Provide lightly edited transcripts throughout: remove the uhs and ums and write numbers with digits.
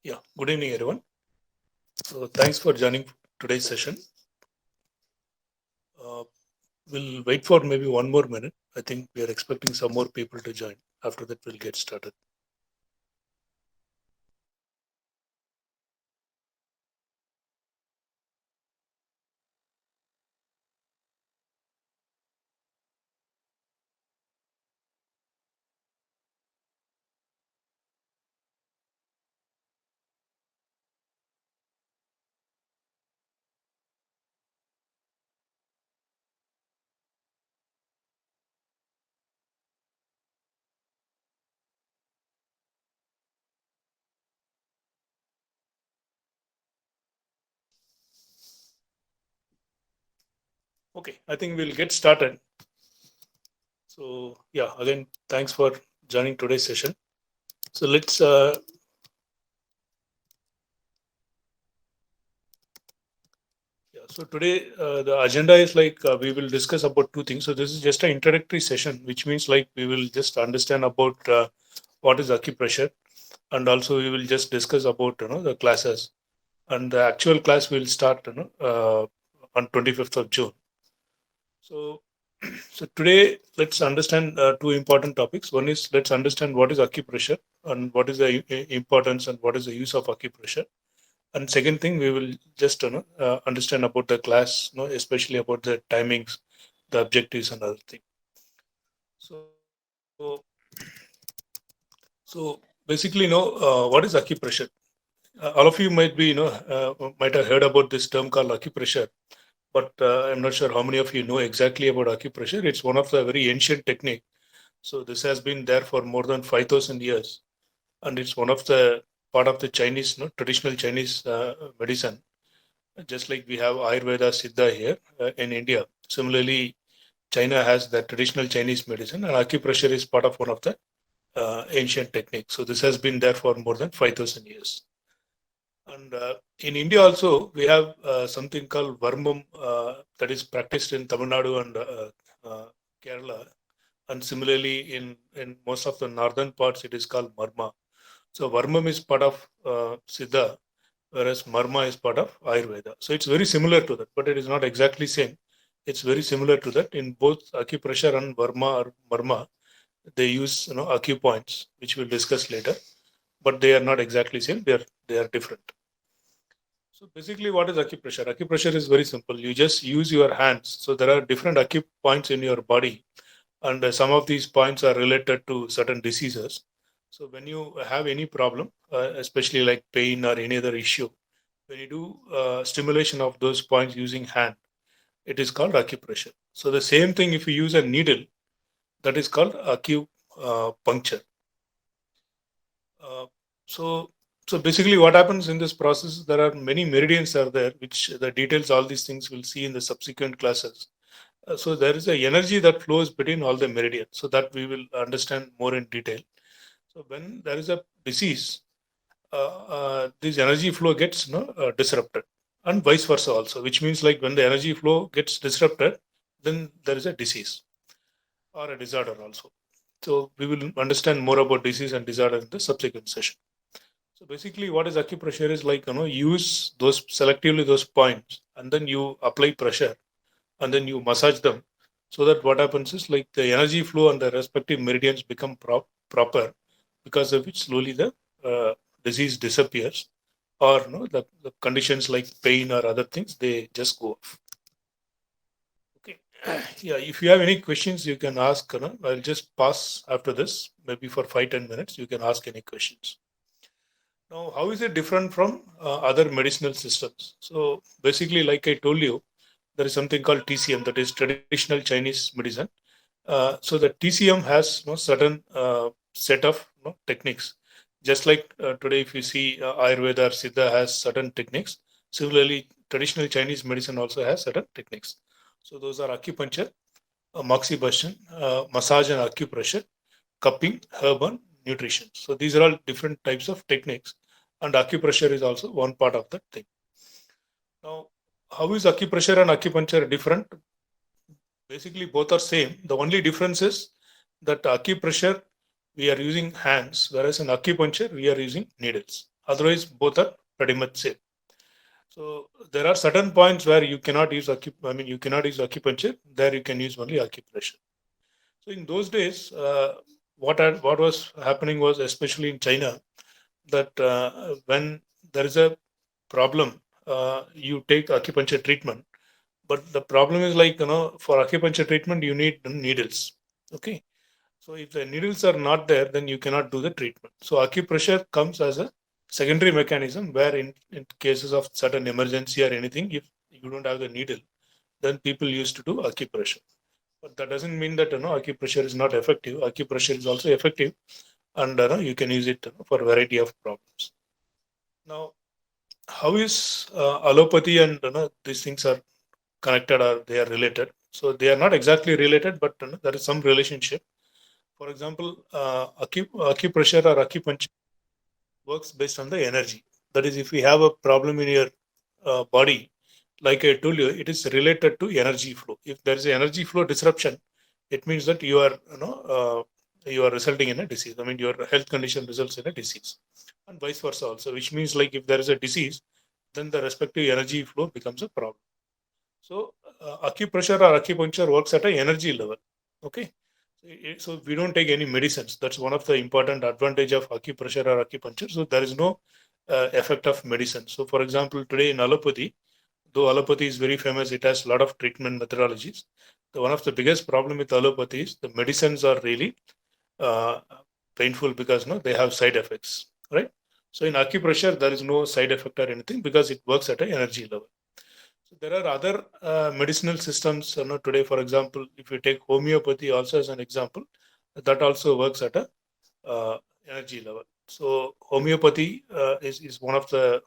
Yeah, good evening, everyone. So, thanks for joining today's session. Uh, we'll wait for maybe one more minute. I think we are expecting some more people to join. After that, we'll get started. Okay, I think we'll get started. So, yeah, again, thanks for joining today's session. So, let's yeah, so today the agenda is like we will discuss about two things. So this is just an introductory session, which means like we will just understand about what is acupressure, and also we will just discuss about the classes. And the actual class will start on 25th of June. So so today let's understand two important topics. One is let's understand what is acupressure and what is the importance and what is the use of acupressure. And second thing, we will just understand about the class, especially about the timings, the objectives, and other thing. So, so basically, what is acupressure? All of you might be, might have heard about this term called acupressure, but I'm not sure how many of you know exactly about acupressure. It's one of the very ancient technique. So this has been there for more than 5,000 years, and it's one of the part of the Chinese, traditional Chinese medicine. Just like we have Ayurveda, Siddha here in India. Similarly, China has the traditional Chinese medicine, and acupressure is part of one of the ancient techniques. So this has been there for more than 5,000 years. And in India also, we have something called Varmam that is practiced in Tamil Nadu and Kerala. And similarly, in most of the northern parts, it is called Marma. So Varmam is part of Siddha, whereas Marma is part of Ayurveda. So it's very similar to that, but it is not exactly same. It's very similar to that. In both acupressure and Varma or Marma, they use acupoints, which we'll discuss later, but they are not exactly same. They are different. So basically, what is acupressure? Acupressure is very simple. You just use your hands. So there are different acupoints in your body, and some of these points are related to certain diseases. So when you have any problem, especially like pain or any other issue, when you do stimulation of those points using hand, it is called acupressure. So the same thing if you use a needle, that is called acupuncture. Uh, so so basically what happens in this process, there are many meridians are there, which the details, all these things we'll see in the subsequent classes. So there is a energy that flows between all the meridians, so that we will understand more in detail. So when there is a disease, this energy flow gets disrupted, and vice versa also, which means like when the energy flow gets disrupted, then there is a disease or a disorder also. So we will understand more about disease and disorder in the subsequent session. So basically, what is acupressure is like use those selectively those points, and then you apply pressure, and then you massage them, so that what happens is like the energy flow and the respective meridians become proper, because of which slowly the disease disappears, or the conditions like pain or other things, they just go off. Okay. Yeah, if you have any questions, you can ask. I'll just pause after this, maybe for 5-10 minutes. You can ask any questions. Now, how is it different from other medicinal systems? So, basically, like I told you, there is something called TCM, that is traditional Chinese medicine. So, the TCM has certain set of techniques. Just like today, if you see Ayurveda or Siddha has certain techniques, similarly, traditional Chinese medicine also has certain techniques. So, those are acupuncture, moxibustion, massage and acupressure, cupping, herb, and nutrition. So these are all different types of techniques, and acupressure is also one part of that thing. Now, how is acupressure and acupuncture different? Basically, both are same. The only difference is that acupressure we are using hands, whereas in acupuncture we are using needles. Otherwise, both are pretty much same. So there are certain points where you cannot use you cannot use acupuncture. There you can use only acupressure. So in those days, what was happening was, especially in China, that when there is a problem, you take acupuncture treatment. But the problem is, like, for acupuncture treatment, you need needles. Okay. So if the needles are not there, then you cannot do the treatment. So acupressure comes as a secondary mechanism where in cases of certain emergency or anything, if you don't have the needle, then people used to do acupressure. But that doesn't mean that acupressure is not effective. Acupressure is also effective, and you can use it for a variety of problems. Now, how is allopathy and these things are connected, or they are related? So they are not exactly related, but there is some relationship. For example, acupressure or acupuncture works based on the energy. That is, if you have a problem in your body, like I told you, it is related to energy flow. If there is an energy flow disruption, it means that you are resulting in a disease. I mean, your health condition results in a disease, and vice versa also. Which means, like, if there is a disease, then the respective energy flow becomes a problem. So acupressure or acupuncture works at an energy level. Okay. So we don't take any medicines. That's one of the important advantage of acupressure or acupuncture. So there is no effect of medicine. So for example, today in allopathy, though allopathy is very famous, it has a lot of treatment methodologies. One of the biggest problem with allopathy is the medicines are really uh, painful because they have side effects, right? So in acupressure, there is no side effect or anything because it works at an energy level. So there are other medicinal systems. Today, for example, if you take homeopathy also as an example, that also works at a energy level. So homeopathy is one of the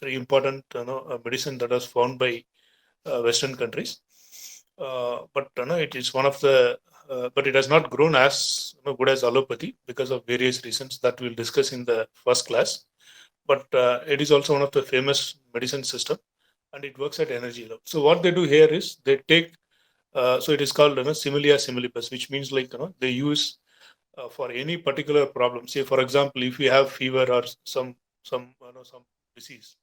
very important medicine that was found by Western countries. But it is one of the but it has not grown as good as allopathy because of various reasons that we'll discuss in the first class. But it is also one of the famous medicine system, and it works at energy level. So what they do here is they take so it is called similia similibus, which means, like, they use for any particular problem. Say for example, if you have fever or some disease,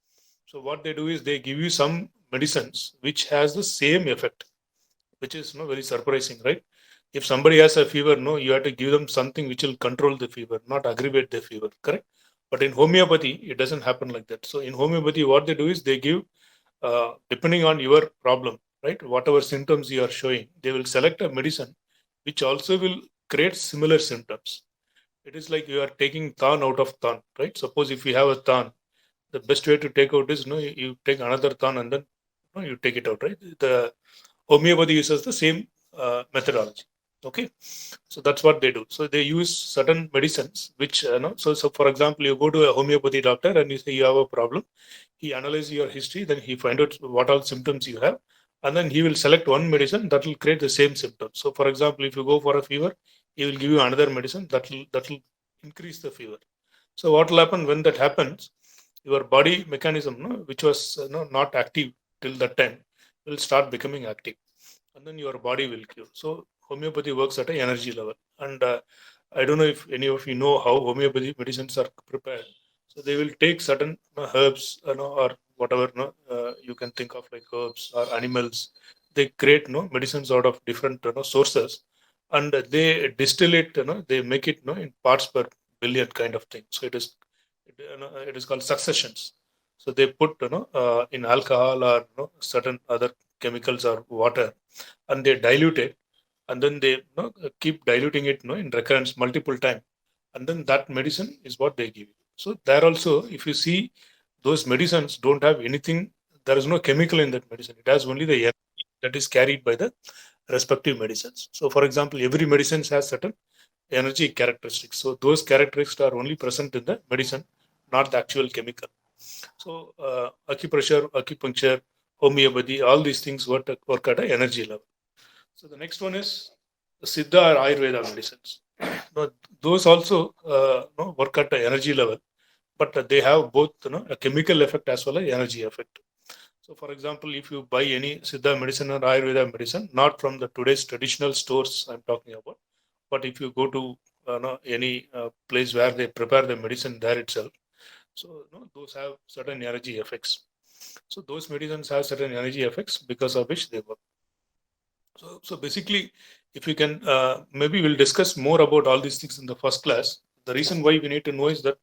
so what they do is they give you some medicines which has the same effect, which is very surprising, right? If somebody has a fever, no, you have to give them something which will control the fever, not aggravate the fever, correct? But in homeopathy, it doesn't happen like that. So in homeopathy, what they do is they give, depending on your problem, right? Whatever symptoms you are showing, they will select a medicine which also will create similar symptoms. It is like you are taking thorn out of thorn, right? Suppose if you have a thorn, the best way to take out is you take another thorn and then you take it out, right? The homeopathy uses the same methodology. Okay, so that's what they do. So they use certain medicines which so for example, you go to a homeopathy doctor and you say you have a problem. He analyzes your history, then he find out what all symptoms you have, and then he will select one medicine that will create the same symptoms. So for example, if you go for a fever, he will give you another medicine that will increase the fever. So what will happen when that happens? Your body mechanism, which was not active till that time, will start becoming active, and then your body will cure. So homeopathy works at an energy level, and I don't know if any of you know how homeopathy medicines are prepared. So they will take certain herbs, or whatever you can think of, like herbs or animals. They create medicines out of different sources, and they distill it. They make it in parts per billion kind of thing. So it is called successions. So they put in alcohol or certain other chemicals or water, and they dilute it, and then they keep diluting it in recurrence multiple time, and then that medicine is what they give you. So there also, if you see, those medicines don't have anything. There is no chemical in that medicine. It has only the energy that is carried by the respective medicines. So for example, every medicine has certain energy characteristics. So those characteristics are only present in the medicine, not the actual chemical. So acupressure, acupuncture, homeopathy, all these things work at an energy level. So the next one is Siddha or Ayurveda medicines. Now, those also work at the energy level, but they have both a chemical effect as well as energy effect. So, for example, if you buy any Siddha medicine or Ayurveda medicine, not from the today's traditional stores I'm talking about, but if you go to any place where they prepare the medicine there itself, So those have certain energy effects. So those medicines have certain energy effects because of which they work. So basically, if you can, maybe we'll discuss more about all these things in the first class. The reason why we need to know is that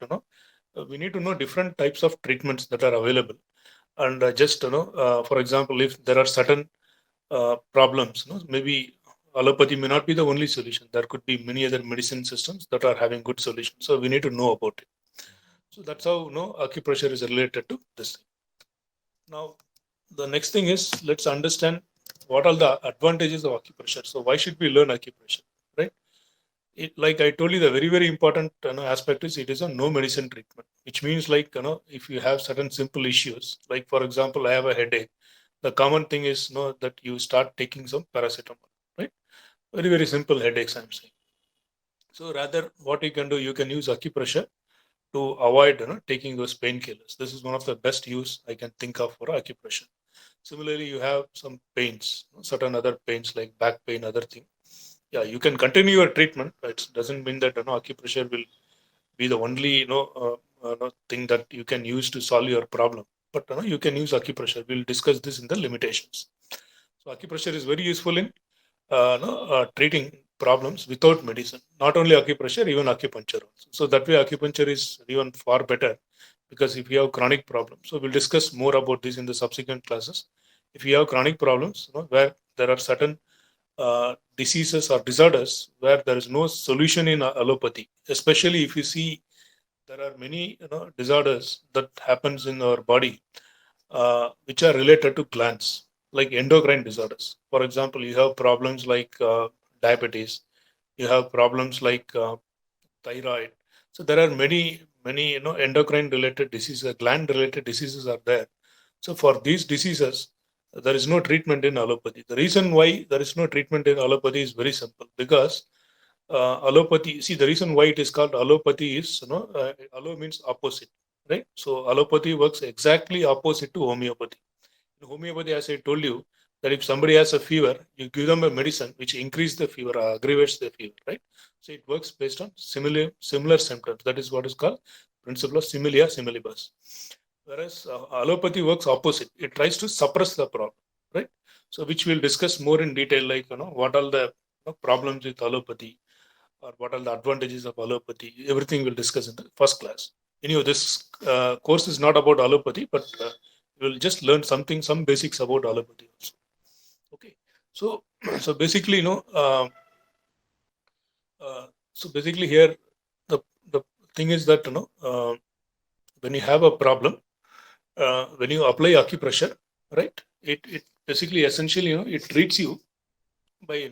we need to know different types of treatments that are available, and just for example, if there are certain problems, maybe allopathy may not be the only solution. There could be many other medicine systems that are having good solutions. So we need to know about it. So that's how acupressure is related to this. Now, the next thing is, let's understand what are the advantages of acupressure. So why should we learn acupressure, right? Like I told you, the very very important aspect is it is a no medicine treatment, which means like if you have certain simple issues, like for example, I have a headache. The common thing is that you start taking some paracetamol, right? Very very simple headaches, I'm saying. So rather, what you can do, you can use acupressure to avoid taking those painkillers. This is one of the best use I can think of for acupressure. Similarly, you have some pains, certain other pains like back pain, other thing. Yeah, you can continue your treatment. It doesn't mean that acupressure will be the only thing that you can use to solve your problem. But you can use acupressure. We'll discuss this in the limitations. So acupressure is very useful in treating problems without medicine. Not only acupressure, even acupuncture also. So that way, acupuncture is even far better because if you have chronic problems, so we'll discuss more about this in the subsequent classes. If you have chronic problems, where there are certain diseases or disorders where there is no solution in allopathy, especially if you see there are many disorders that happens in our body which are related to glands, like endocrine disorders. For example, you have problems like diabetes, you have problems like thyroid. So there are many endocrine related diseases, gland related diseases are there. So for these diseases, there is no treatment in allopathy. The reason why there is no treatment in allopathy is very simple, because allopathy. See, the reason why it is called allopathy is allo means opposite, right? So allopathy works exactly opposite to homeopathy. In homeopathy, as I told you, that if somebody has a fever, you give them a medicine which increases the fever, aggravates the fever, right? So it works based on similar symptoms. That is what is called principle of similia similibus. Whereas allopathy works opposite. It tries to suppress the problem, right? So which we'll discuss more in detail, like what are the problems with allopathy, or what are the advantages of allopathy. Everything we'll discuss in the first class. Anyway, this course is not about allopathy, but we'll just learn some basics about allopathy also. Okay, so so basically, so basically here the thing is that when you have a problem, when you apply acupressure, right? It basically essentially it treats you by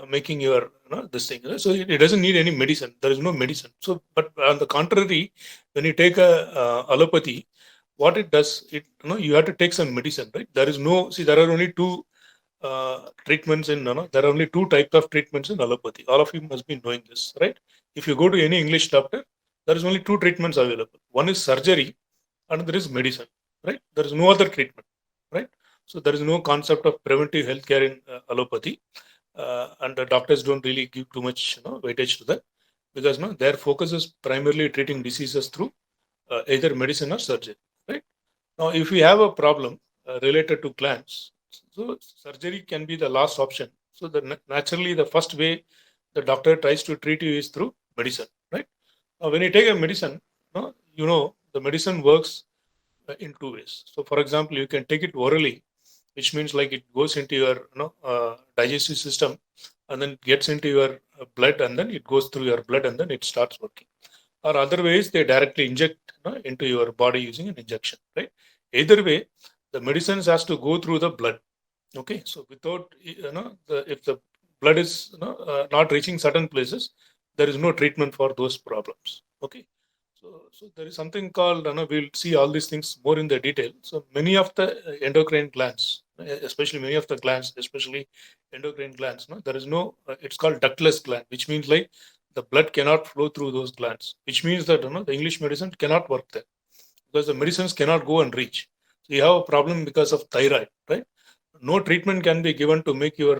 making your this thing. So it doesn't need any medicine. There is no medicine. So, but on the contrary, when you take a allopathy, what it does, it you have to take some medicine, right? There is no, see, there are only two treatments in there are only two types of treatments in allopathy. All of you must be knowing this, right? If you go to any English doctor, there is only two treatments available. One is surgery, and there is medicine, right? There is no other treatment, right? So there is no concept of preventive healthcare in allopathy, and the doctors don't really give too much weightage to that, because their focus is primarily treating diseases through either medicine or surgery, right? Now, if we have a problem related to glands, so surgery can be the last option. So naturally, the first way the doctor tries to treat you is through medicine, right? Now, when you take a medicine, the medicine works in two ways. So, for example, you can take it orally, which means like it goes into your digestive system, and then gets into your blood, and then it goes through your blood, and then it starts working. Or other ways, they directly inject into your body using an injection, right? Either way, the medicines has to go through the blood. Okay, so without if the blood is not reaching certain places, there is no treatment for those problems. Okay, so there is something called, we'll see all these things more in the detail. So many of the endocrine glands, especially many of the glands, especially endocrine glands, there is no, it's called ductless gland, which means like the blood cannot flow through those glands, which means that the English medicine cannot work there, because the medicines cannot go and reach. So you have a problem because of thyroid, right? No treatment can be given to make your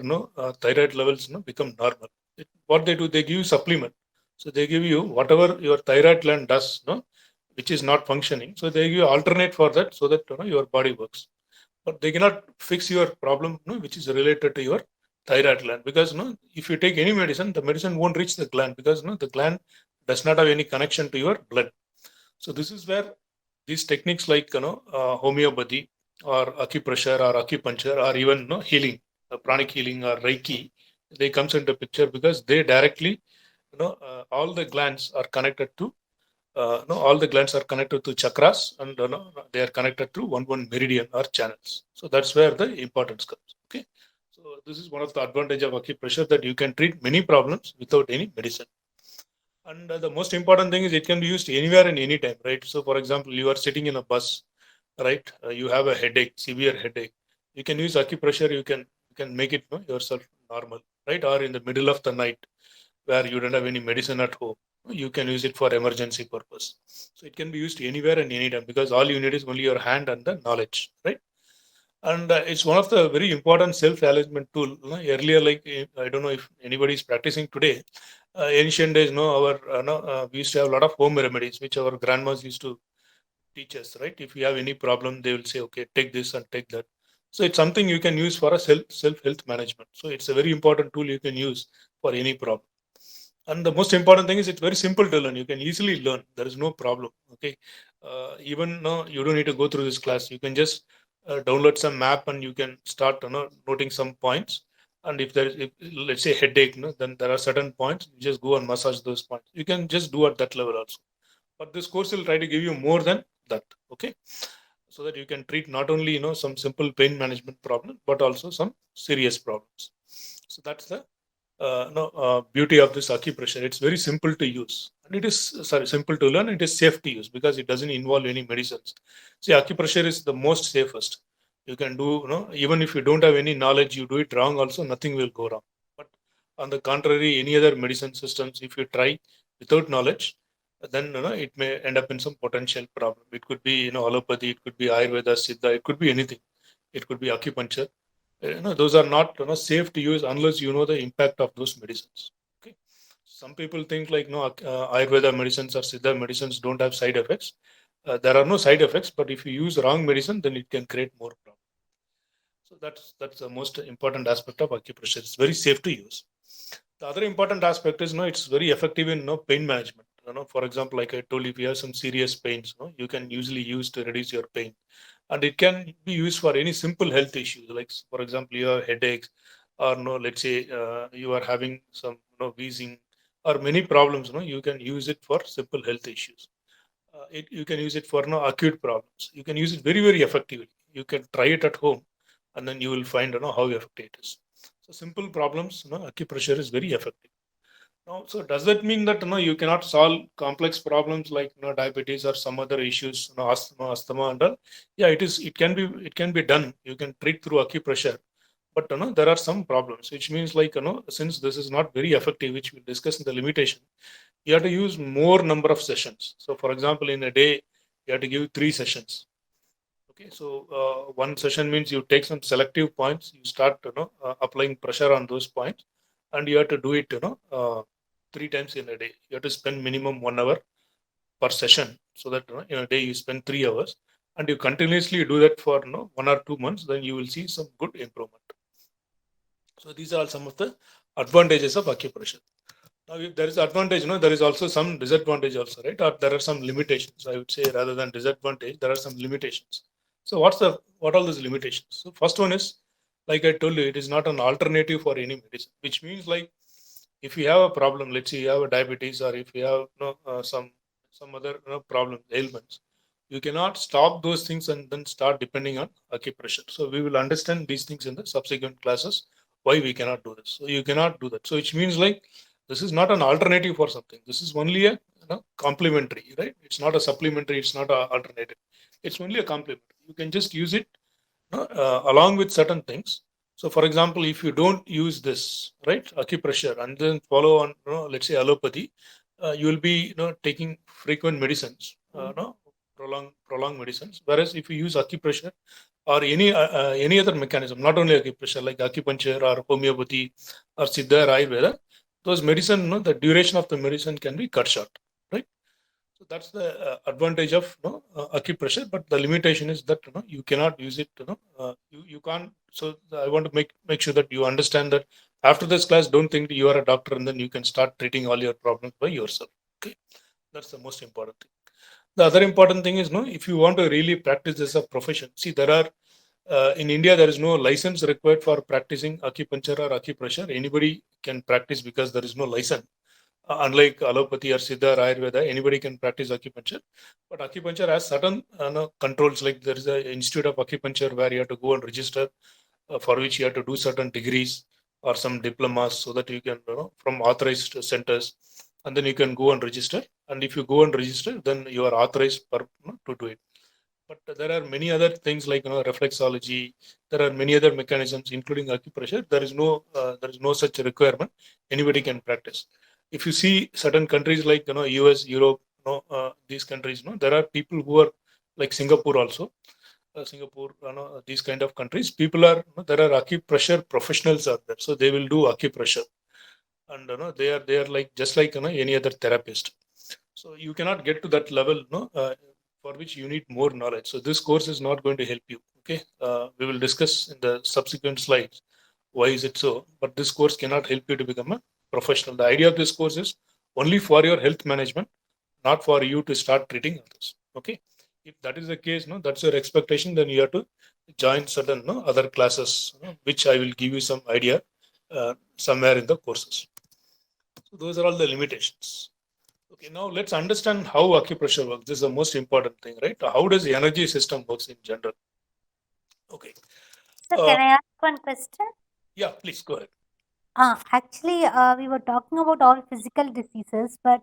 thyroid levels become normal. What they do, they give you supplement. So they give you whatever your thyroid gland does, which is not functioning. So they give alternate for that so that your body works. But they cannot fix your problem, which is related to your thyroid gland, because if you take any medicine, the medicine won't reach the gland because the gland does not have any connection to your blood. So this is where these techniques like homeopathy or acupressure or acupuncture or even healing, pranic healing or Reiki, they comes into picture because they directly all the glands are connected to no, all the glands are connected to chakras, and they are connected through one meridian or channels. So that's where the importance comes. Okay, so this is one of the advantage of acupressure, that you can treat many problems without any medicine. And the most important thing is it can be used anywhere and anytime, right? So, for example, you are sitting in a bus, right? You have a headache, severe headache. You can use acupressure. You can make it yourself normal, right? Or in the middle of the night, where you don't have any medicine at home, you can use it for emergency purpose. So it can be used anywhere and anytime because all you need is only your hand and the knowledge, right? And it's one of the very important self-management tool. Earlier, like I don't know if anybody is practicing today. Ancient days, our we used to have a lot of home remedies which our grandmas used to teach us, right? If you have any problem, they will say, okay, take this and take that. So it's something you can use for a self health management. So it's a very important tool you can use for any problem. And the most important thing is it's very simple to learn. You can easily learn. There is no problem. Okay, even no, you don't need to go through this class. You can just download some map and you can start noting some points. And if there is, if, let's say headache, then there are certain points. You just go and massage those points. You can just do at that level also. But this course will try to give you more than that. Okay, so that you can treat not only some simple pain management problem, but also some serious problems. So that's the beauty of this acupressure. It's very simple to use, and it is simple to learn. It is safe to use because it doesn't involve any medicines. See, acupressure is the most safest. You can do, even if you don't have any knowledge, you do it wrong. Also, nothing will go wrong. But on the contrary, any other medicine systems, if you try without knowledge, then it may end up in some potential problem. It could be allopathy, it could be Ayurveda, Siddha, it could be anything. It could be acupuncture. Those are not safe to use unless you know the impact of those medicines. Okay, some people think like Ayurveda medicines or Siddha medicines don't have side effects. There are no side effects, but if you use wrong medicine, then it can create more problems. So that's the most important aspect of acupressure. It's very safe to use. The other important aspect is it's very effective in pain management. For example, like I told you, if you have some serious pains, you can usually use to reduce your pain, and it can be used for any simple health issues. Like for example, you have headaches, or let's say you are having some wheezing, or many problems. You can use it for simple health issues. You can use it for acute problems. You can use it very very effectively. You can try it at home, and then you will find how effective it is. So simple problems, acupressure is very effective. Now, so does that mean that you cannot solve complex problems like diabetes or some other issues, asthma and all? Yeah, it is. It can be done. You can treat through acupressure, but there are some problems, which means like since this is not very effective, which we discussed in the limitation, you have to use more number of sessions. So, for example, in a day, you have to give 3 sessions. Okay, so one session means you take some selective points, you start applying pressure on those points, and you have to do it 3 times in a day. You have to spend minimum 1 hour per session, so that in a day you spend 3 hours, and you continuously do that for 1 or 2 months. Then you will see some good improvement. So these are some of the advantages of acupressure. Now, if there is advantage, there is also some disadvantage also, right? Or there are some limitations. I would say rather than disadvantage, there are some limitations. So what are those limitations? So first one is, like I told you, it is not an alternative for any medicine, which means like if you have a problem, let's say you have a diabetes, or if you have some other problem ailments, you cannot stop those things and then start depending on acupressure. So we will understand these things in the subsequent classes why we cannot do this. So you cannot do that. So which means like this is not an alternative for something. This is only a complementary, right? It's not a supplementary. It's not an alternative. It's only a complement. You can just use it along with certain things. So, for example, if you don't use this, right, acupressure, and then follow on, let's say allopathy, you will be, taking frequent medicines, prolonged medicines. Whereas if you use acupressure or any other mechanism, not only acupressure, like acupuncture or homeopathy or Siddha or Ayurveda, those medicine, the duration of the medicine can be cut short, right? So that's the advantage of acupressure, but the limitation is that you cannot use it. You can't. So I want to make sure that you understand that after this class, don't think you are a doctor and then you can start treating all your problems by yourself. Okay, that's the most important thing. The other important thing is, no, if you want to really practice this as a profession, see, there are in India, there is no license required for practicing acupuncture or acupressure. Anybody can practice because there is no license. Unlike allopathy or Siddha or Ayurveda, anybody can practice acupuncture. But acupuncture has certain controls, like there is an institute of acupuncture where you have to go and register, for which you have to do certain degrees or some diplomas so that you can, from authorized centers, and then you can go and register. And if you go and register, then you are authorized to do it. But there are many other things like reflexology. There are many other mechanisms, including acupressure. There is no such requirement. Anybody can practice. If you see certain countries like US, Europe, these countries, there are people who are like Singapore also. Singapore, these kind of countries, people are there are acupressure professionals out there, so they will do acupressure, and they are like just like any other therapist. So you cannot get to that level, for which you need more knowledge. So this course is not going to help you. Okay, we will discuss in the subsequent slides why is it so. But this course cannot help you to become a professional. The idea of this course is only for your health management, not for you to start treating others. Okay, if that is the case, no, that's your expectation. Then you have to join certain other classes, which I will give you some idea somewhere in the courses. So those are all the limitations. Okay, now let's understand how acupressure works. This is the most important thing, right? How does the energy system works in general? Okay. So Uh, can I ask one question? yeah, please go ahead. Actually, we were talking about all physical diseases, but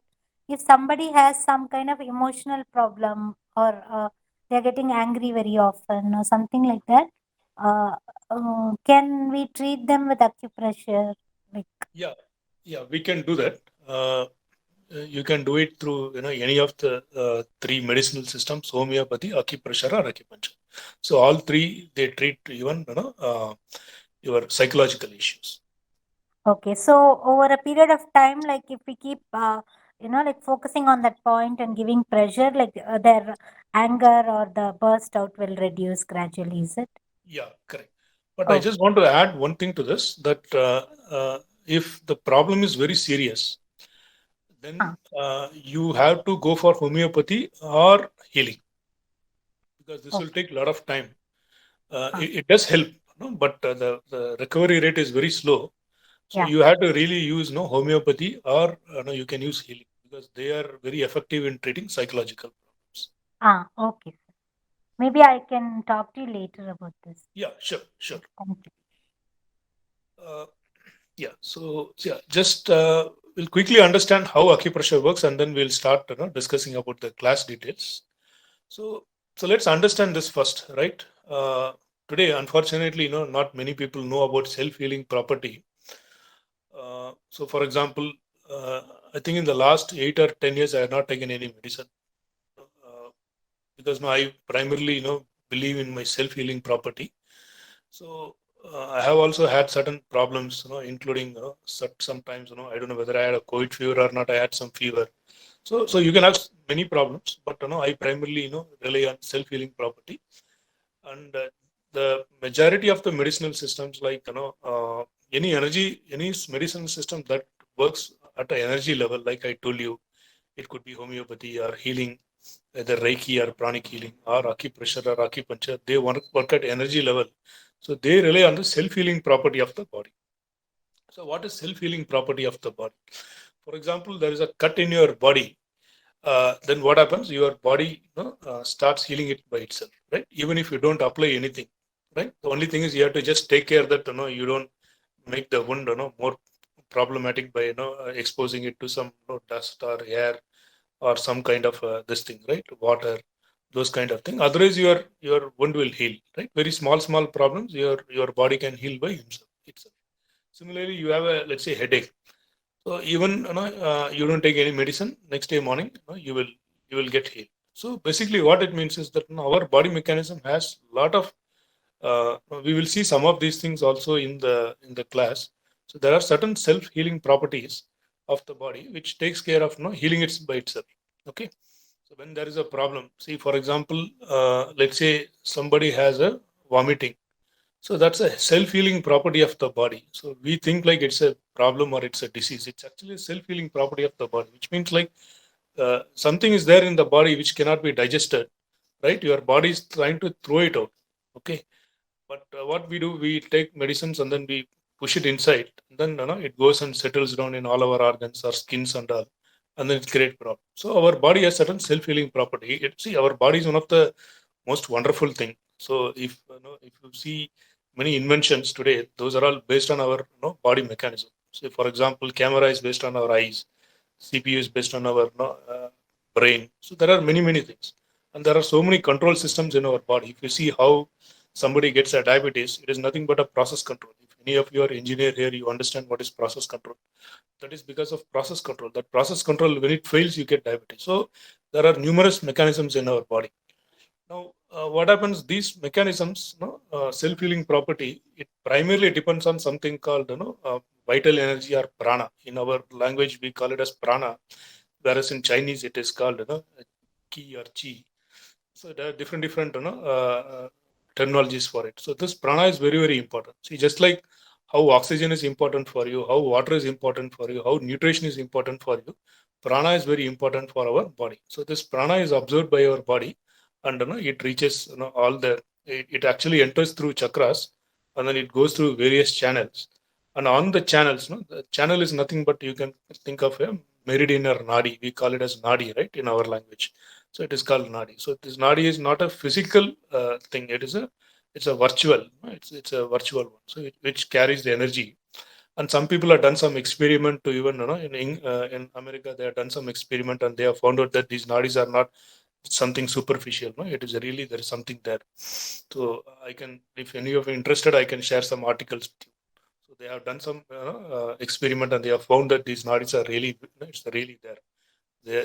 if somebody has some kind of emotional problem or they're getting angry very often or something like that, uh, can we treat them with acupressure? Like, Yeah, yeah, we can do that. You can do it through any of the three medicinal systems: homeopathy, acupressure, or acupuncture. So all three they treat even your psychological issues. okay, so over a period of time, like if we keep, like focusing on that point and giving pressure, like their anger or the burst out will reduce gradually, is it? Yeah, correct. But I Oh, just want to add one thing to this, that if the problem is very serious, then huh, you have to go for homeopathy or healing, because this will okay, take a lot of time. huh, It does help, but the recovery rate is very slow. So yeah. you have to really use homeopathy, or you can use healing, because they are very effective in treating psychological problems. Okay. Maybe I can talk to you later about this. Yeah, sure, sure. Thank you. Uh, yeah, so yeah, just we'll quickly understand how acupressure works, and then we'll start discussing about the class details. So, so let's understand this first, right? Today, unfortunately, not many people know about self-healing property. So, for example, I think in the last 8 or 10 years, I have not taken any medicine, because now I primarily, believe in my self-healing property. So, I have also had certain problems, including sometimes, I don't know whether I had a COVID fever or not. I had some fever. So you can have many problems, but I primarily, rely on self-healing property. And the majority of the medicinal systems, like any medicine system that works at an energy level, like I told you, it could be homeopathy or healing, either reiki or pranic healing or acupressure or acupuncture. They work at energy level, so they rely on the self-healing property of the body. So what is self-healing property of the body? For example, there is a cut in your body, then what happens? Your body starts healing it by itself, right? Even if you don't apply anything, right? The only thing is you have to just take care that you don't make the wound more problematic by exposing it to some dust or air or some kind of this thing, right? Water, those kind of thing. Otherwise, your wound will heal, right? Very small problems, your body can heal by himself itself. Similarly, you have a, let's say, headache. So even you don't take any medicine, next day morning you will get healed. So basically, what it means is that our body mechanism has a lot of. We will see some of these things also in the class. So there are certain self healing properties of the body which takes care of healing it by itself. Okay. So when there is a problem, see, for example, let's say somebody has a vomiting. So that's a self-healing property of the body. So we think like it's a problem or it's a disease. It's actually a self-healing property of the body, which means like something is there in the body which cannot be digested, right? Your body is trying to throw it out. Okay. But what we do, we take medicines and then we push it inside. And then it goes and settles down in all our organs, our skins and all, and then it creates problem. So our body has certain self-healing property. See, our body is one of the most wonderful thing. So if you see many inventions today, those are all based on our body mechanism. So for example, camera is based on our eyes, CPU is based on our brain. So there are many things, and there are so many control systems in our body. If you see how somebody gets a diabetes, it is nothing but a process control. If any of you are engineer here, you understand what is process control. That is because of process control. That process control, when it fails, you get diabetes. So there are numerous mechanisms in our body. Now, what happens? These mechanisms, self-healing property, it primarily depends on something called, vital energy or prana. In our language, we call it as prana, whereas in Chinese, it is called, ki or chi. So there are different terminologies for it. So this prana is very important. See, just like how oxygen is important for you, how water is important for you, how nutrition is important for you, prana is very important for our body. So this prana is absorbed by our body, and it reaches all the. It actually enters through chakras, and then it goes through various channels. And on the channels, the channel is nothing but you can think of a meridian or nadi. We call it as nadi, right, in our language. So it is called nadi. So this nadi is not a physical thing. It's a virtual. It's a virtual one. So which carries the energy. And some people have done some experiment to even in America they have done some experiment and they have found out that these nadis are not something superficial. No, it is really there is something there. So I can, if any of you interested, I can share some articles with you. So they have done some experiment and they have found that these nadis are really it's really there.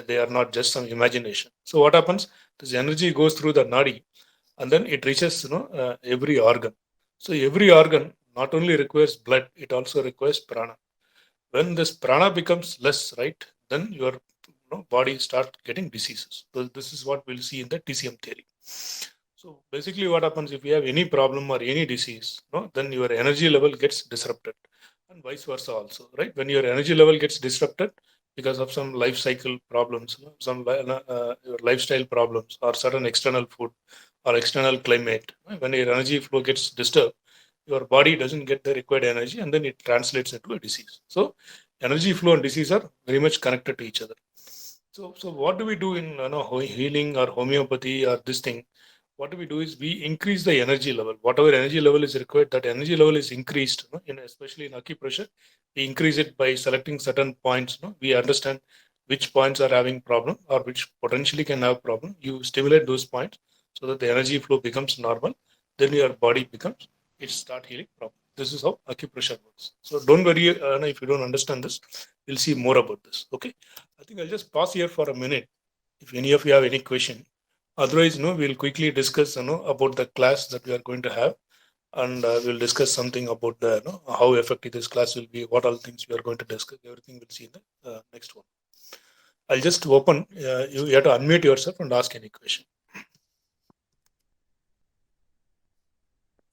They are not just some imagination. So what happens? This energy goes through the nadi and then it reaches every organ. So every organ not only requires blood, it also requires prana. When this prana becomes less, right, then your body start getting diseases. So this is what we'll see in the TCM theory. So basically what happens if you have any problem or any disease, then your energy level gets disrupted and vice versa also, right? When your energy level gets disrupted because of some life cycle problems, your lifestyle problems or certain external food or external climate, right? When your energy flow gets disturbed, your body doesn't get the required energy and then it translates into a disease. So energy flow and disease are very much connected to each other. So what do we do in healing or homeopathy or this thing? What do we do is we increase the energy level. Whatever energy level is required, that energy level is increased. In especially in acupressure, we increase it by selecting certain points. We understand which points are having problem or which potentially can have problem. You stimulate those points so that the energy flow becomes normal. Then your body becomes it start healing problem. This is how acupressure works. So don't worry if you don't understand this. We'll see more about this. Okay. I think I'll just pause here for a minute. If any of you have any question, otherwise, we'll quickly discuss, about the class that we are going to have, and we'll discuss something about the, how effective this class will be, what all things we are going to discuss. Everything we'll see in the next one. I'll just open. You have to unmute yourself and ask any question.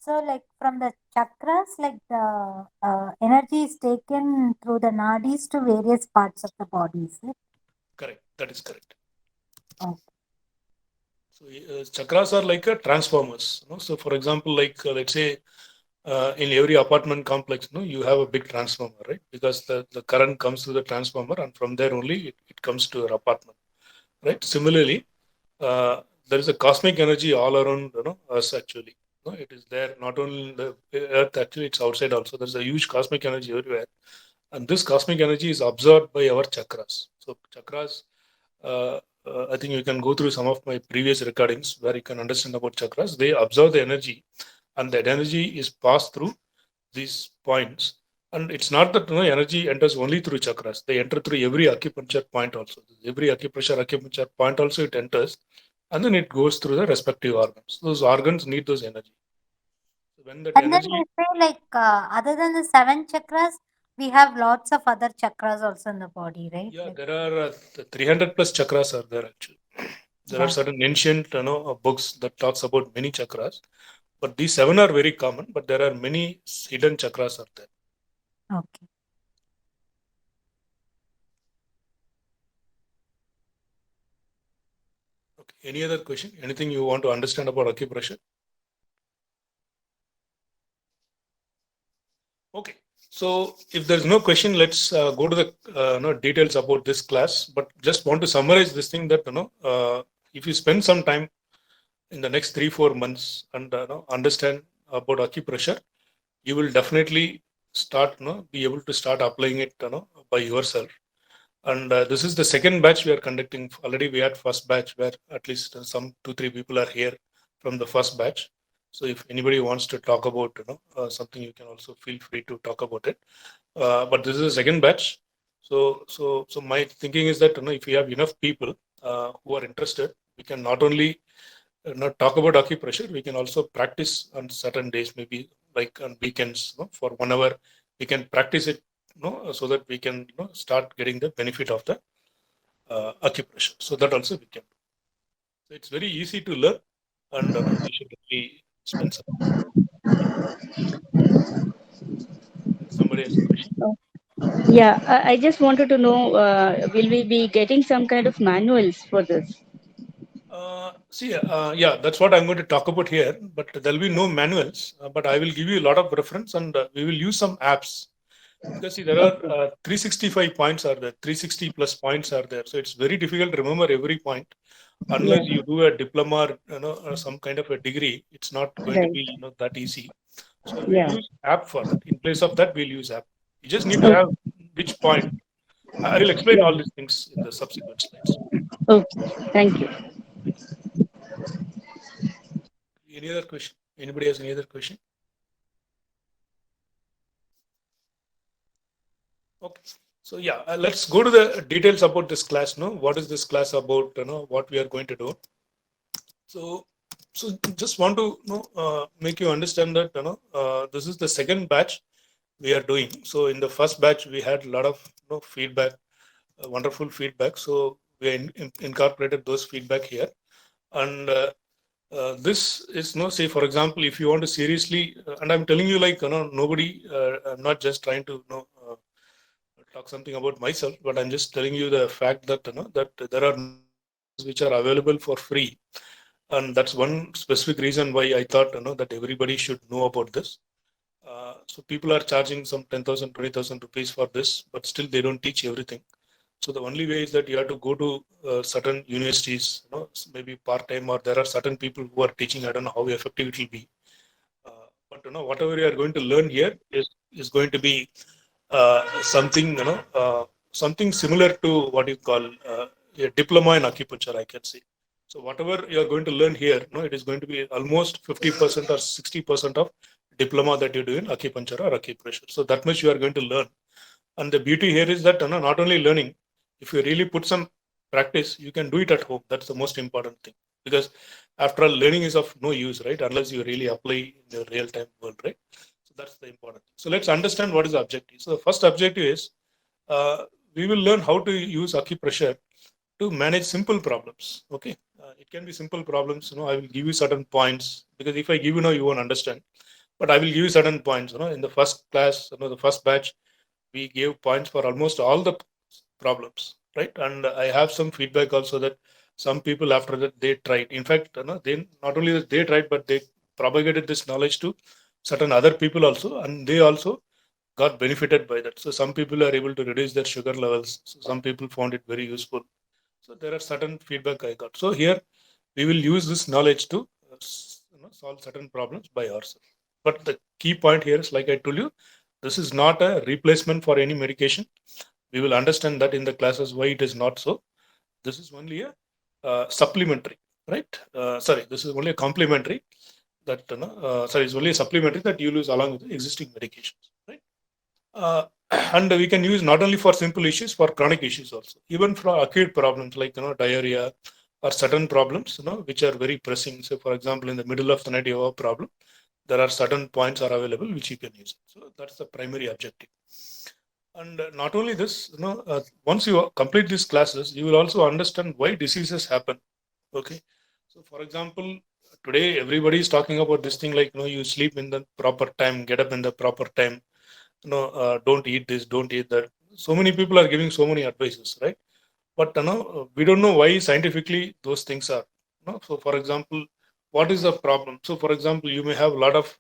So, like from the chakras, like the energy is taken through the nadis to various parts of the body, is it? Correct. That is correct. Oh. So chakras are like transformers. So for example, like let's say in every apartment complex, you have a big transformer, right? Because the current comes through the transformer, and from there only it comes to your apartment, right? Similarly, uh, there is a cosmic energy all around, us actually. It is there not only in the earth, actually, it's outside also. There's a huge cosmic energy everywhere, and this cosmic energy is absorbed by our chakras. So chakras, I think you can go through some of my previous recordings where you can understand about chakras. They absorb the energy, and that energy is passed through these points. And it's not that energy enters only through chakras. They enter through every acupuncture point also. Every acupuncture point also it enters, and then it goes through the respective organs. Those organs need those energy. So when that And then they energy, say, like, other than the seven chakras, we have lots of other chakras also in the body, right? yeah, Like, there are 300 plus chakras are there actually. There are Yeah. certain ancient books that talks about many chakras, but these seven are very common. But there are many hidden chakras are there. Okay. Okay. Any other question? Anything you want to understand about acupressure? Okay. So if there's no question, let's go to the details about this class. But just want to summarize this thing that if you spend some time in the next 3-4 months and understand about acupressure, you will definitely start be able to start applying it by yourself. And this is the second batch we are conducting. Already we had first batch where at least some 2-3 people are here from the first batch. So if anybody wants to talk about something, you can also feel free to talk about it. But this is the second batch. So my thinking is that if we have enough people who are interested, we can not only not talk about acupressure, we can also practice on certain days, maybe like on weekends, for 1 hour. We can practice it, so that we can start getting the benefit of the acupressure. So that also we can. So it's very easy to learn, and we should really spend some. Yeah. Somebody has a question. Yeah, I just wanted to know, will we be getting some kind of manuals for this? See, yeah, that's what I'm going to talk about here. But there'll be no manuals. But I will give you a lot of reference, and we will use some apps. Because see, there are Okay. 365 points are there, 360 plus points are there. So it's very difficult to remember every point Yeah, unless you do a diploma or some kind of a degree. It's not going to right. be that easy. So we'll Yeah. use app for that. In place of that, we'll use app. You just need to Okay. have which point. I will explain Yeah. all these things in the subsequent slides. Okay. Thank you. Any other question? Anybody has any other question? Okay. So yeah, let's go to the details about this class. No, what is this class about? What we are going to do. So, so just want to make you understand that this is the second batch we are doing. So in the first batch we had a lot of feedback, wonderful feedback. So we incorporated those feedback here, and this is say for example, if you want to seriously, and I'm telling you like nobody, I'm not just trying to talk something about myself, but I'm just telling you the fact that that there are classes which are available for free, and that's one specific reason why I thought that everybody should know about this. So people are charging some 10,000, 20,000 rupees for this, but still they don't teach everything. So the only way is that you have to go to certain universities, maybe part time, or there are certain people who are teaching. I don't know how effective it will be, but whatever you are going to learn here is going to be something something similar to what you call a diploma in acupuncture, I can say. So whatever you are going to learn here, it is going to be almost 50% or 60% of diploma that you do in acupuncture or acupressure. So that much you are going to learn. And the beauty here is that not only learning, if you really put some practice, you can do it at home. That's the most important thing, because after all, learning is of no use, right, unless you really apply in the real time world, right? So that's the important thing. So let's understand what is the objective. So the first objective is uh, we will learn how to use acupressure to manage simple problems. Okay. It can be simple problems. I will give you certain points, because if I give you now, you won't understand, but I will give you certain points. In the first class, the first batch, we gave points for almost all the problems, right? And I have some feedback also that some people after that they tried. In fact, they not only that they tried, but they propagated this knowledge to certain other people also, and they also got benefited by that. So some people are able to reduce their sugar levels. So some people found it very useful. So there are certain feedback I got. So here we will use this knowledge to solve certain problems by ourselves. But the key point here is, like I told you, this is not a replacement for any medication. We will understand that in the classes why it is not so. This is only a supplementary, right? Sorry, this is only a complementary that sorry, it's only a supplementary that you use along with the existing medications, right? Uh, and we can use not only for simple issues, for chronic issues also, even for acute problems like diarrhea or certain problems which are very pressing. So for example, in the middle of the night you have a problem, there are certain points are available which you can use. So that's the primary objective. And not only this, once you complete these classes, you will also understand why diseases happen. Okay. So, for example, today everybody is talking about this thing like, you sleep in the proper time, get up in the proper time, don't eat this, don't eat that. So many people are giving so many advices, right? But we don't know why scientifically those things are. So, for example, what is the problem? So, for example, you may have a lot of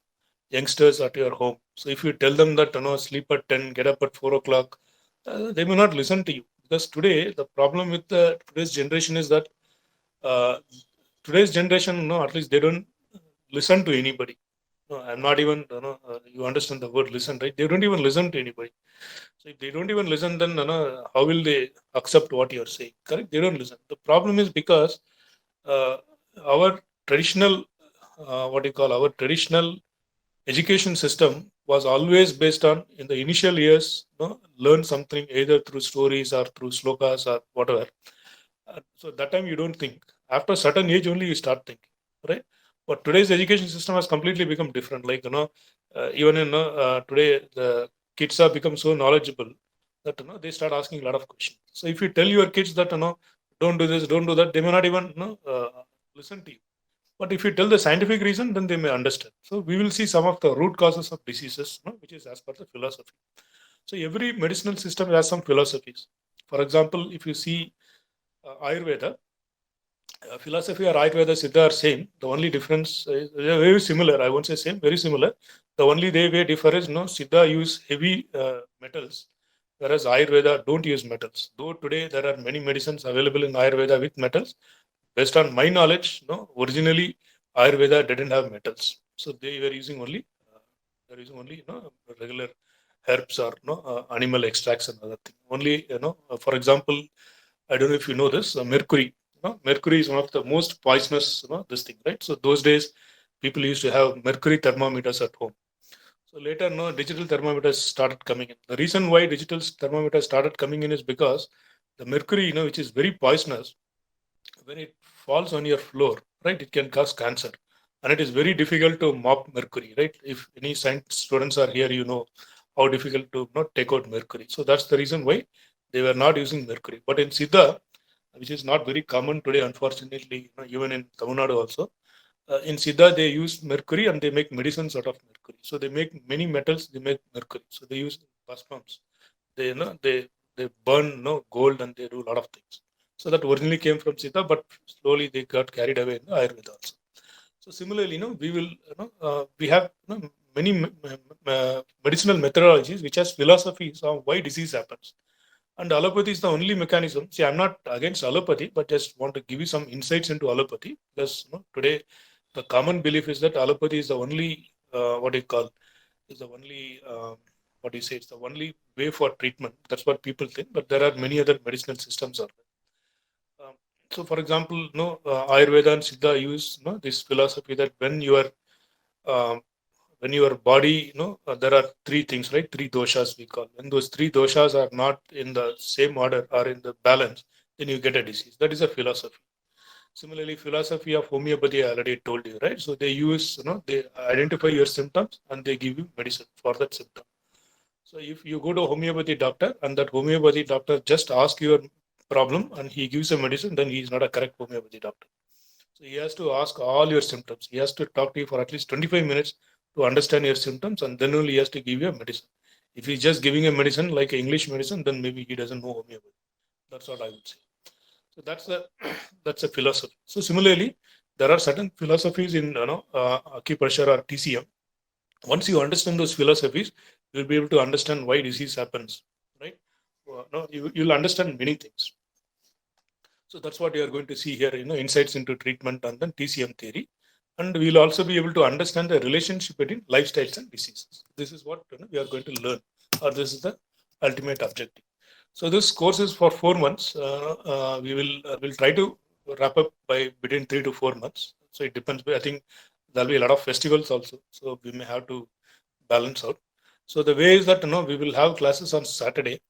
youngsters at your home. So, if you tell them that sleep at 10, get up at 4 o'clock, they may not listen to you, because today the problem with today's generation is that uh, today's generation, at least they don't listen to anybody. No, I'm not even, you understand the word listen, right? They don't even listen to anybody. So if they don't even listen, then how will they accept what you're saying? Correct? They don't listen. The problem is because uh, our traditional, what you call our traditional education system was always based on, in the initial years, learn something either through stories or through slokas or whatever. So at that time you don't think. After a certain age only you start thinking, right? But today's education system has completely become different. Like even in today the kids have become so knowledgeable that they start asking a lot of questions. So if you tell your kids that don't do this, don't do that, they may not even listen to you. But if you tell the scientific reason, then they may understand. So we will see some of the root causes of diseases, which is as per the philosophy. So every medicinal system has some philosophies. For example, if you see Ayurveda, philosophy or Ayurveda, Siddha are same. The only difference is they are very similar. I won't say same, very similar. The only way differ is Siddha use heavy metals, whereas Ayurveda don't use metals. Though today there are many medicines available in Ayurveda with metals, based on my knowledge, originally Ayurveda didn't have metals, so they were using only regular herbs or animal extracts and other thing. Only for example, I don't know if you know this, mercury. Mercury is one of the most poisonous, this thing, right? So those days, people used to have mercury thermometers at home. So later, digital thermometers started coming in. The reason why digital thermometers started coming in is because the mercury, which is very poisonous, when it falls on your floor, right, it can cause cancer. And it is very difficult to mop mercury, right? If any science students are here, how difficult to not take out mercury. So that's the reason why they were not using mercury. But in Siddha, which is not very common today, unfortunately, even in Tamil Nadu also, in Siddha, they use mercury and they make medicines out of mercury. So they make many metals, they make mercury. So they use basmams. They, they burn gold and they do a lot of things. So that originally came from Siddha, but slowly they got carried away in Ayurveda also. So similarly, we will, we have many medicinal methodologies which has philosophies on why disease happens. And allopathy is the only mechanism. See, I'm not against allopathy, but just want to give you some insights into allopathy, because today the common belief is that allopathy is the only what do you call is the only what do you say? It's the only way for treatment. That's what people think. But there are many other medicinal systems out there. So, for example, Ayurveda and Siddha use this philosophy that um, when your body, there are three things, right? Three doshas we call. When those three doshas are not in the same order or in the balance, then you get a disease. That is a philosophy. Similarly, philosophy of homeopathy, I already told you, right? So they use, they identify your symptoms and they give you medicine for that symptom. So if you go to a homeopathy doctor and that homeopathy doctor just asks your problem and he gives a medicine, then he is not a correct homeopathy doctor. So he has to ask all your symptoms. He has to talk to you for at least 25 minutes to understand your symptoms, and then only he has to give you a medicine. If he's just giving a medicine like English medicine, then maybe he doesn't know homeopathy. That's what I would say. So that's the that's a philosophy. So similarly, there are certain philosophies in acupressure or TCM. Once you understand those philosophies, you'll be able to understand why disease happens, right? No, you'll understand many things. So that's what you are going to see here, insights into treatment and then TCM theory. And we'll also be able to understand the relationship between lifestyles and diseases. This is what we are going to learn, or this is the ultimate objective. So this course is for 4 months. We'll try to wrap up by between 3 to 4 months. So it depends. I think there'll be a lot of festivals also, so we may have to balance out. So the way is that we will have classes on Saturday.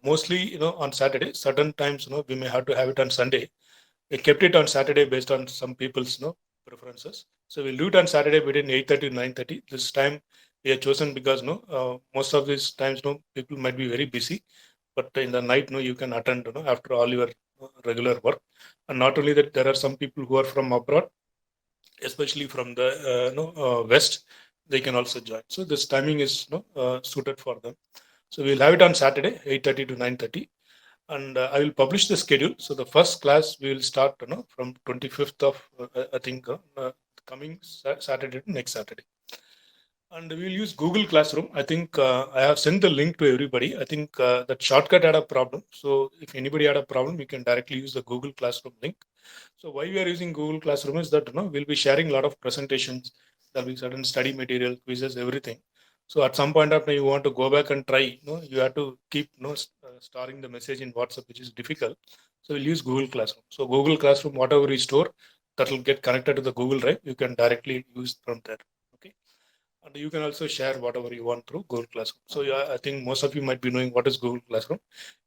Mostly on Saturday. Certain times we may have to have it on Sunday. We kept it on Saturday based on some people's preferences. So we'll do it on Saturday between 8:30 to 9:30. This time we have chosen because most of these times people might be very busy, but in the night you can attend after all your regular work. And not only that, there are some people who are from abroad, especially from the west, they can also join. So this timing is suited for them. So we'll have it on Saturday, 8:30 to 9:30, and I will publish the schedule. So the first class we will start, from 25th of I think coming Saturday to next Saturday, and we will use Google Classroom. I think I have sent the link to everybody. I think that shortcut had a problem. So if anybody had a problem, you can directly use the Google Classroom link. So why we are using Google Classroom is that we'll be sharing a lot of presentations. There'll be certain study material, quizzes, everything. So at some point of time, you want to go back and try. You have to keep storing the message in WhatsApp, which is difficult. So we'll use Google Classroom. So Google Classroom, whatever you store, that will get connected to the Google Drive. You can directly use from there. Okay, and you can also share whatever you want through Google Classroom. So yeah, I think most of you might be knowing what is Google Classroom.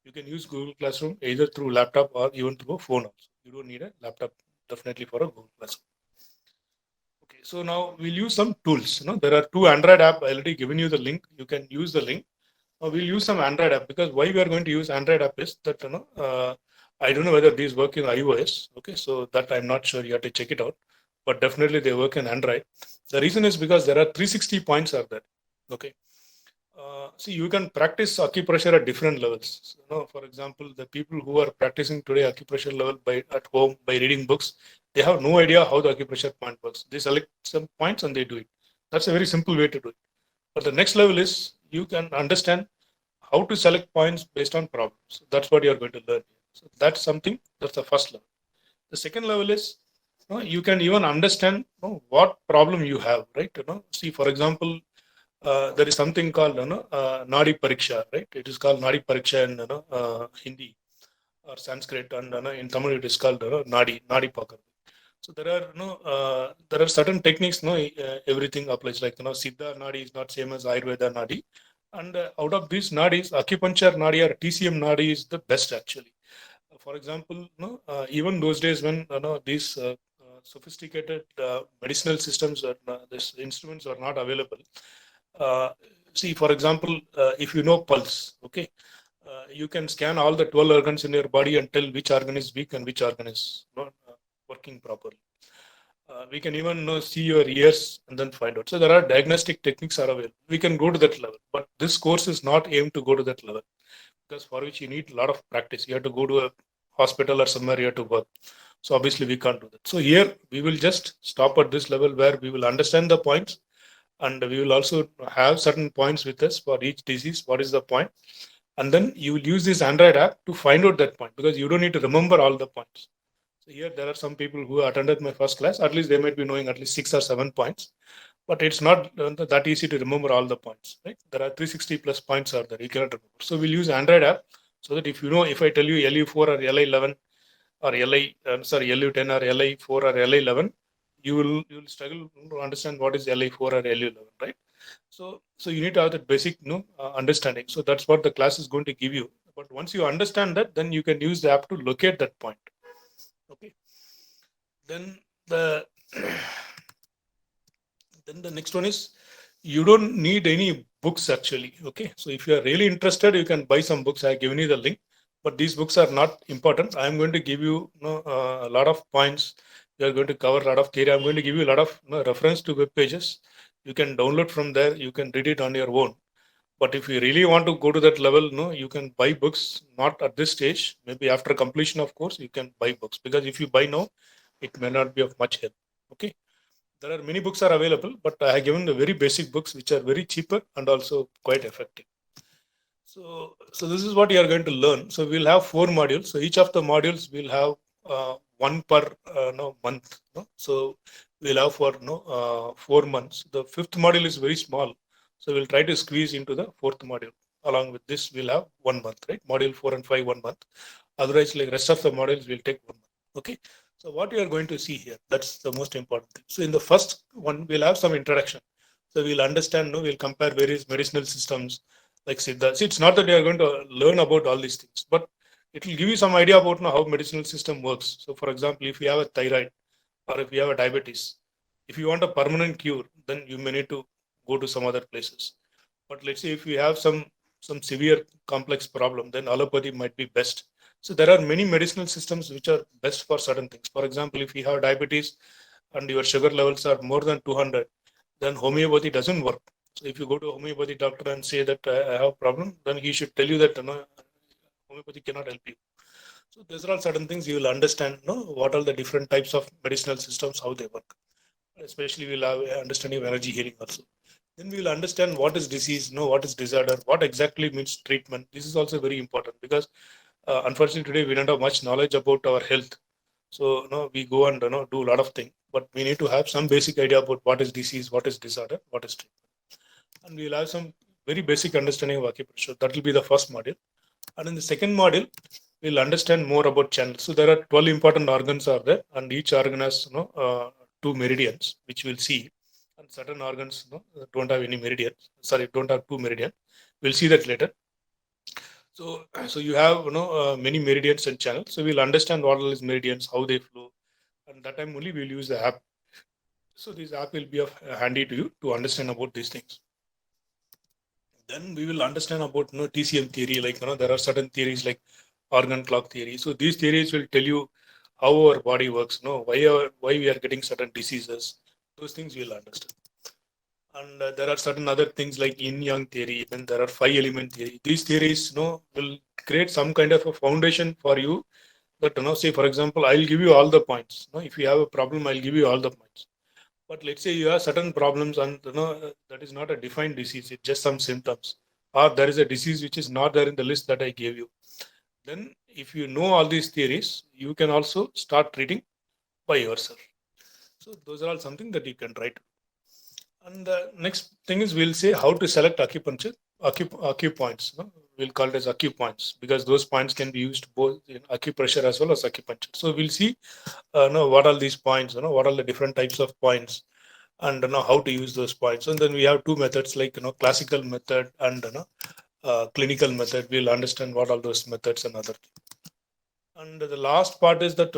You can use Google Classroom either through laptop or even through a phone also. You don't need a laptop definitely for a Google Classroom. Okay, so now we'll use some tools. There are two Android app. I already given you the link. You can use the link. Now we'll use some Android app, because why we are going to use Android app is that I don't know whether these work in iOS. Okay, so that I'm not sure. You have to check it out, but definitely they work in Android. The reason is because there are 360 points are there. Okay, see, you can practice acupressure at different levels. So, for example, the people who are practicing today acupressure level by at home by reading books, they have no idea how the acupressure point works. They select some points and they do it. That's a very simple way to do it. But the next level is you can understand how to select points based on problems. So that's what you are going to learn. So that's something. That's the first level. The second level is you can even understand what problem you have, right? See, for example, there is something called Nadi Pariksha, right? It is called Nadi Pariksha in Hindi or Sanskrit, and in Tamil it is called Nadi Pakar. So there are certain techniques. Everything applies. Like Siddha Nadi is not same as Ayurveda Nadi, and out of these nadis, acupuncture Nadi or TCM Nadi is the best actually. For example, even those days when these sophisticated medicinal systems or these instruments are not available. Uh, See, for example, if you know pulse, okay, you can scan all the 12 organs in your body and tell which organ is weak and which organ is not working properly. We can even see your ears and then find out. So there are diagnostic techniques are available. We can go to that level, but this course is not aimed to go to that level, because for which you need a lot of practice. You have to go to a hospital or somewhere you have to work. So obviously we can't do that. So here we will just stop at this level where we will understand the points, and we will also have certain points with us for each disease. What is the point? And then you will use this Android app to find out that point, because you don't need to remember all the points. So here there are some people who attended my first class. At least they might be knowing at least 6 or 7 points, but it's not that easy to remember all the points. Right? There are 360 plus points are there. You cannot remember. So we'll use Android app, so that if I tell you LU4 or LI11 or LU10 or LI4 or LI11, you will struggle to understand what is LI4 or LU11, right? So you need to have that basic understanding. So that's what the class is going to give you. But once you understand that, then you can use the app to locate that point. Okay. Then the then the next one is, you don't need any books actually. Okay. So if you are really interested, you can buy some books. I have given you the link, but these books are not important. I am going to give you, a lot of points. We are going to cover a lot of theory. I'm going to give you a lot of reference to web pages. You can download from there. You can read it on your own. But if you really want to go to that level, you can buy books. Not at this stage. Maybe after completion of course, you can buy books, because if you buy now, it may not be of much help. Okay. There are many books are available, but I have given the very basic books which are very cheaper and also quite effective. So this is what you are going to learn. So we'll have 4 modules. So each of the modules will have one per month. So we'll have for 4 months. The 5th module is very small, so we'll try to squeeze into the 4th module. Along with this, we'll have 1 month, right? Module 4 and 5, 1 month. Otherwise, like rest of the modules will take 1 month. Okay. So what you are going to see here, that's the most important thing. So in the first one, we'll have some introduction. So we'll understand, we'll compare various medicinal systems like Siddha. See, it's not that you are going to learn about all these things, but it will give you some idea about how medicinal system works. So for example, if you have a thyroid or if you have a diabetes, if you want a permanent cure, then you may need to go to some other places. But let's say if you have some severe complex problem, then allopathy might be best. So there are many medicinal systems which are best for certain things. For example, if you have diabetes and your sugar levels are more than 200, then homeopathy doesn't work. So if you go to a homeopathy doctor and say that I have a problem, then he should tell you that homeopathy cannot help you. So these are all certain things you will understand. What are the different types of medicinal systems, how they work. Especially we'll have understanding of energy healing also. Then we will understand what is disease, what is disorder, what exactly means treatment. This is also very important because unfortunately today we don't have much knowledge about our health. So we go and do a lot of things, but we need to have some basic idea about what is disease, what is disorder, what is treatment, and we will have some very basic understanding of acupressure. That will be the first module, and in the second module, we'll understand more about channels. So there are 12 important organs are there, and each organ has two meridians, which we'll see. And certain organs don't have any meridians. Sorry, don't have two meridians. We'll see that later. So you have many meridians and channels. So we'll understand what all these meridians, how they flow, and that time only we'll use the app. So this app will be of handy to you to understand about these things. Then we will understand about TCM theory. Like there are certain theories like organ clock theory. So these theories will tell you how our body works. Why we are getting certain diseases. Those things we will understand. And there are certain other things like yin yang theory. Then there are five element theory. These theories will create some kind of a foundation for you. That say for example, I'll give you all the points. If you have a problem, I'll give you all the points. But let's say you have certain problems and that is not a defined disease, it's just some symptoms. Or there is a disease which is not there in the list that I gave you. Then if you know all these theories, you can also start treating by yourself. So those are all something that you can try to. And the next thing is we'll say how to select acupuncture, acupoints. We'll call it as acupoints because those points can be used both in acupressure as well as acupuncture. So we'll see what are these points, what are the different types of points, and how to use those points. And then we have two methods like classical method and clinical method. We'll understand what are those methods and other. And the last part is that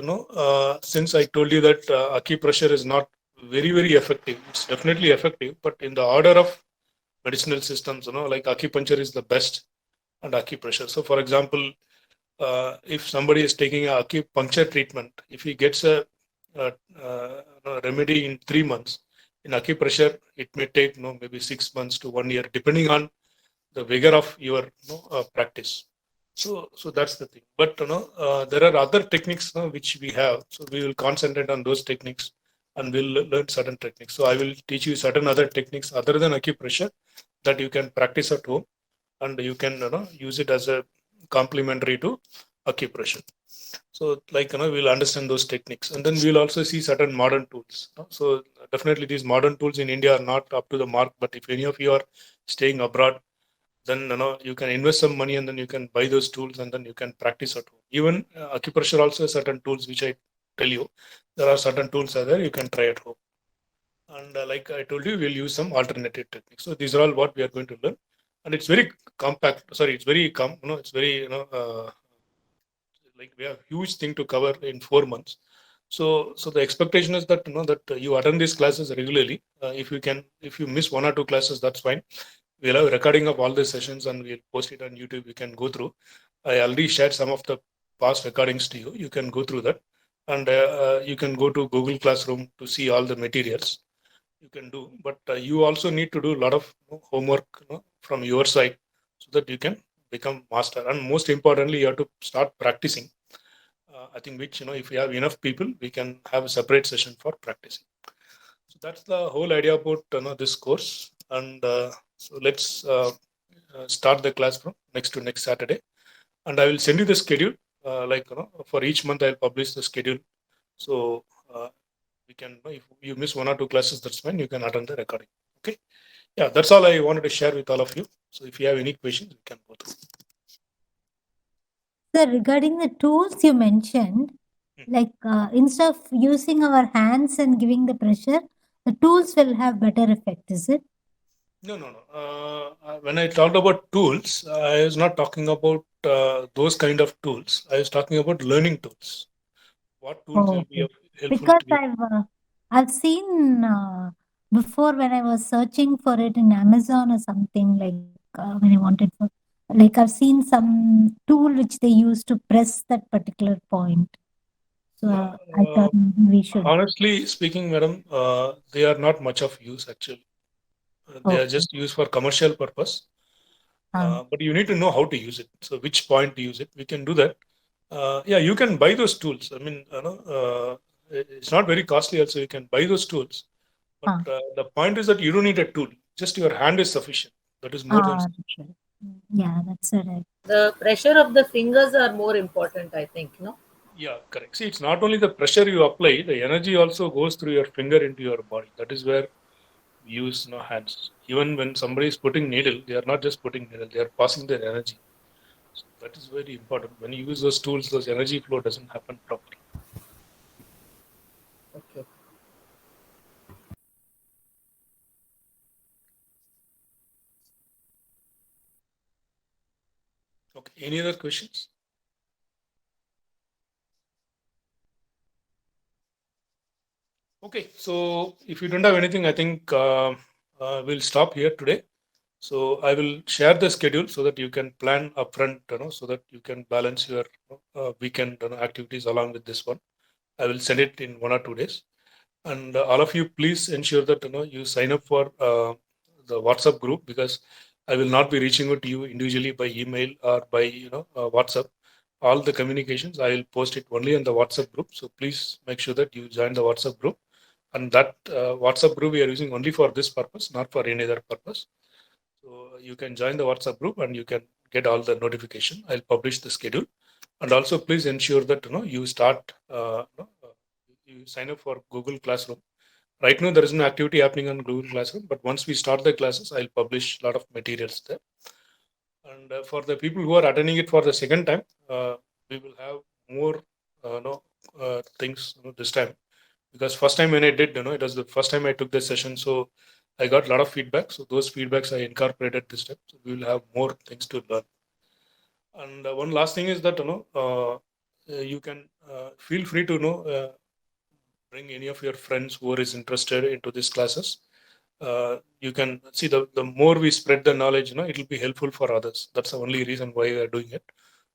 since I told you that acupressure is not very effective, it's definitely effective, but in the order of medicinal systems, like acupuncture is the best and acupressure. So for example, if somebody is taking a acupuncture treatment, if he gets a remedy in 3 months, in acupressure it may take maybe 6 months to 1 year, depending on the vigor of your practice. So that's the thing. But there are other techniques which we have. So we will concentrate on those techniques and we'll learn certain techniques. So I will teach you certain other techniques other than acupressure that you can practice at home, and you can use it as a complementary to acupressure. So like we'll understand those techniques, and then we'll also see certain modern tools. So definitely these modern tools in India are not up to the mark, but if any of you are staying abroad, then you can invest some money and then you can buy those tools and then you can practice at home. Even acupressure also has certain tools which I tell you, there are certain tools are there you can try at home. And like I told you, we'll use some alternative techniques. So these are all what we are going to learn, and it's very compact. Sorry, it's very it's very like we have huge thing to cover in 4 months. So the expectation is that that you attend these classes regularly. If you miss one or two classes, that's fine. We'll have a recording of all the sessions and we'll post it on YouTube. You can go through. I already shared some of the past recordings to you. You can go through that, and you can go to Google Classroom to see all the materials. You can do, but you also need to do a lot of homework from your side so that you can become master. And most importantly, you have to start practicing. I think which if we have enough people, we can have a separate session for practicing. So that's the whole idea about this course. And so let's start the class from next to next Saturday. And I will send you the schedule. Like for each month, I'll publish the schedule. So we can, if you miss one or two classes, that's fine. You can attend the recording. Okay. Yeah, that's all I wanted to share with all of you. So if you have any questions, we can go through. Sir, regarding the tools you mentioned, like instead of using our hands and giving the pressure, the tools will have better effect, is it? No. When I talked about tools, I was not talking about those kind of tools. I was talking about learning tools. What tools Oh, will be okay. helpful Because to you? I've seen before when I was searching for it in Amazon or something like when I wanted for Like I've seen some tool which they use to press that particular point. So No, I thought maybe we should. honestly speaking, madam, they are not much of use actually. They are Okay. just used for commercial purpose. But you need to know how to use it. So which point to use it, we can do that. Yeah, you can buy those tools. I mean, it's not very costly. Also, you can buy those tools. But uh, the point is that you don't need a tool. Just your hand is sufficient. That is more than sufficient. right. Yeah, that's right. The pressure of the fingers are more important, I think, no? Yeah, correct. See, it's not only the pressure you apply, the energy also goes through your finger into your body. That is where we use hands. Even when somebody is putting needle, they are not just putting needle, they are passing their energy. So that is very important. When you use those tools, those energy flow doesn't happen properly. Okay. Okay. Any other questions? Okay. So if you don't have anything, I think we'll stop here today. So I will share the schedule so that you can plan upfront, so that you can balance your weekend activities along with this one. I will send it in 1 or 2 days. And all of you, please ensure that you sign up for the WhatsApp group, because I will not be reaching out to you individually by email or by WhatsApp. All the communications I will post it only in the WhatsApp group. So please make sure that you join the WhatsApp group. And that WhatsApp group we are using only for this purpose, not for any other purpose. So you can join the WhatsApp group and you can get all the notification. I'll publish the schedule. And also please ensure that you start you sign up for Google Classroom. Right now there is no activity happening on Google Classroom, but once we start the classes, I'll publish a lot of materials there. And for the people who are attending it for the second time, we will have more things this time, because first time when I did, it was the first time I took the session, so I got a lot of feedback. So those feedbacks I incorporated this time. So we will have more things to learn. And one last thing is that you can feel free to bring any of your friends who are is interested into these classes. You can see the more we spread the knowledge, it will be helpful for others. That's the only reason why we are doing it.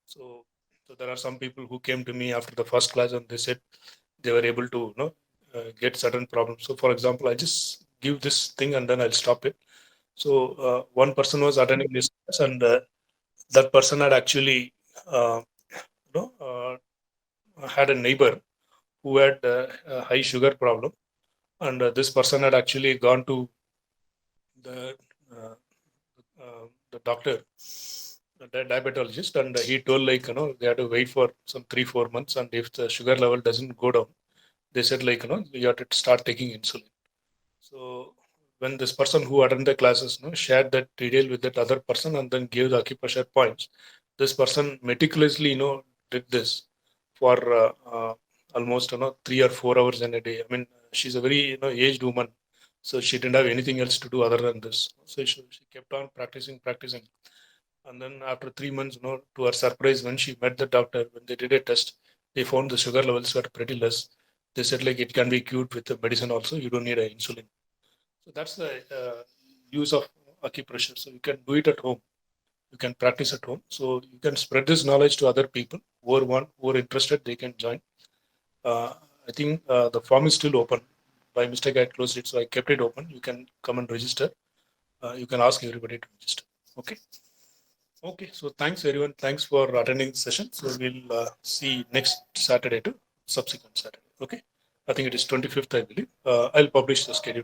So there are some people who came to me after the first class and they said they were able to get certain problems. So for example, I just give this thing and then I'll stop it. So one person was attending this class, and that person had actually uh, you know had a neighbor who had a high sugar problem, and this person had actually gone to the uh, the doctor, the diabetologist, and he told, like, they had to wait for some 3-4 months, and if the sugar level doesn't go down, they said, like, you have to start taking insulin. So when this person who attended the classes shared that detail with that other person and then gave the acupressure points, this person meticulously did this for almost 3 or 4 hours in a day. I mean, she's a very aged woman, so she didn't have anything else to do other than this. So she kept on practicing. And then after 3 months, to her surprise, when she met the doctor, when they did a test, they found the sugar levels were pretty less. They said, like, it can be cured with the medicine also. You don't need an insulin. So that's the use of acupressure. So you can do it at home. You can practice at home. So you can spread this knowledge to other people who are interested. They can join. I think the form is still open. By mistake, I closed it, so I kept it open. You can come and register. You can ask everybody to register. Okay. Okay. So thanks everyone. Thanks for attending the session. So we'll see next Saturday to subsequent Saturday. Okay. I think it is 25th, I believe. I'll publish the schedule.